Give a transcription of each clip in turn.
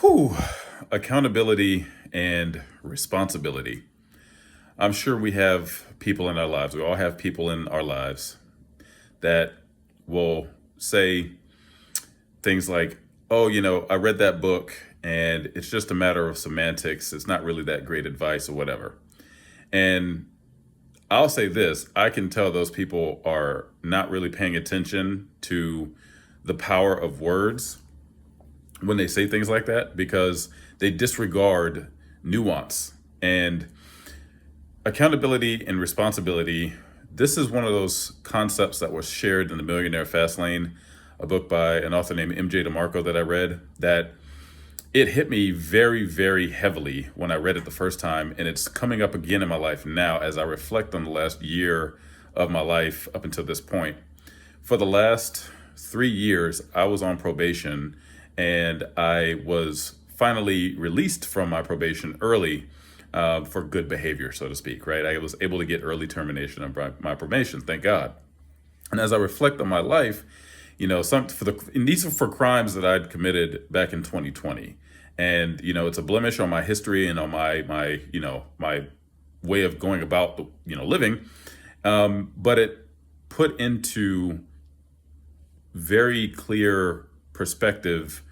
Whew. Accountability and responsibility. I'm sure we have people in our lives. We all have people in our lives that will say things like, oh, I read that book and it's just a matter of semantics. It's not really that great advice or whatever. And I'll say this, I can tell those people are not really paying attention to the power of words when they say things like that because they disregard nuance and accountability and responsibility. This is one of those concepts that was shared in The Millionaire Fast Lane, a book by an author named MJ DeMarco that I read, that it hit me very, very heavily when I read it the first time. And it's coming up again in my life now as I reflect on the last year of my life up until this point. For the last 3 years, I was on probation and I was finally released from my probation early for good behavior, so to speak, right? I was able to get early termination of my probation, thank God. And as I reflect on my life, and these are for crimes that I'd committed back in 2020. And, it's a blemish on my history and on my way of going about, living. But it put into very clear perspective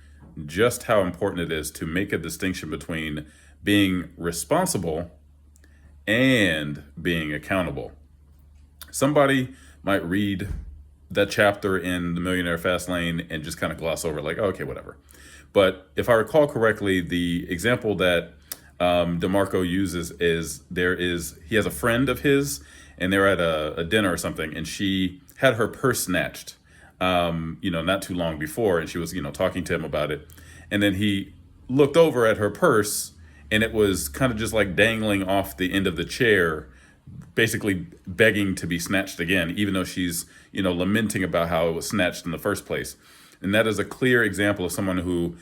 just how important it is to make a distinction between being responsible and being accountable. Somebody might read that chapter in The Millionaire Fast Lane and just kind of gloss over it, like, oh, okay, whatever. But if I recall correctly, the example that DeMarco uses is he has a friend of his and they're at a dinner or something, and she had her purse snatched, not too long before, and she was, talking to him about it. And then he looked over at her purse and it was kind of just like dangling off the end of the chair, basically begging to be snatched again, even though she's, lamenting about how it was snatched in the first place. And that is a clear example of someone who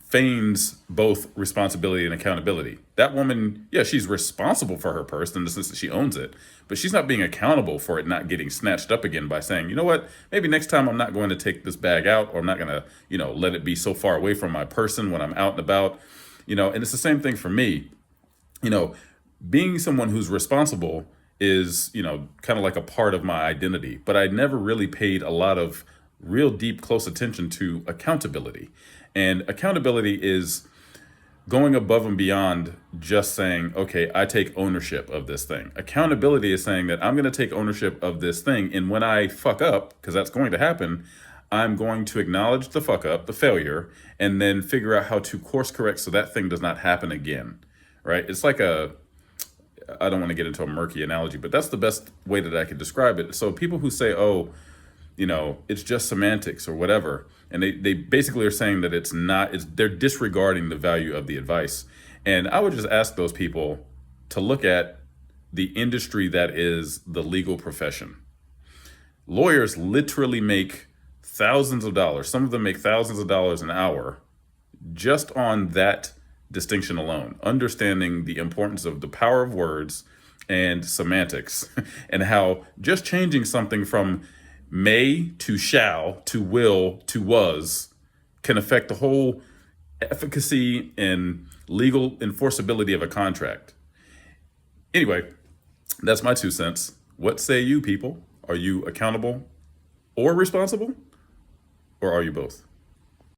feigns both responsibility and accountability. That woman, yeah, she's responsible for her purse in the sense that she owns it, but she's not being accountable for it not getting snatched up again by saying, you know what, maybe next time I'm not going to take this bag out, or I'm not going to, let it be so far away from my person when I'm out and about, and it's the same thing for me. Being someone who's responsible is, kind of like a part of my identity, but I never really paid a lot of real deep, close attention to accountability. And accountability is going above and beyond just saying, okay, I take ownership of this thing. Accountability is saying that I'm going to take ownership of this thing. And when I fuck up, because that's going to happen, I'm going to acknowledge the fuck up, the failure, and then figure out how to course correct so that thing does not happen again, right? It's like I don't want to get into a murky analogy, but that's the best way that I could describe it. So people who say, oh, it's just semantics or whatever, and they basically are saying that they're disregarding the value of the advice. And I would just ask those people to look at the industry that is the legal profession. Lawyers literally make thousands of dollars. Some of them make thousands of dollars an hour just on that distinction alone, understanding the importance of the power of words and semantics and how just changing something from may to shall to will to was can affect the whole efficacy and legal enforceability of a contract. Anyway, that's my 2 cents. What say you, people? Are you accountable or responsible, or are you both?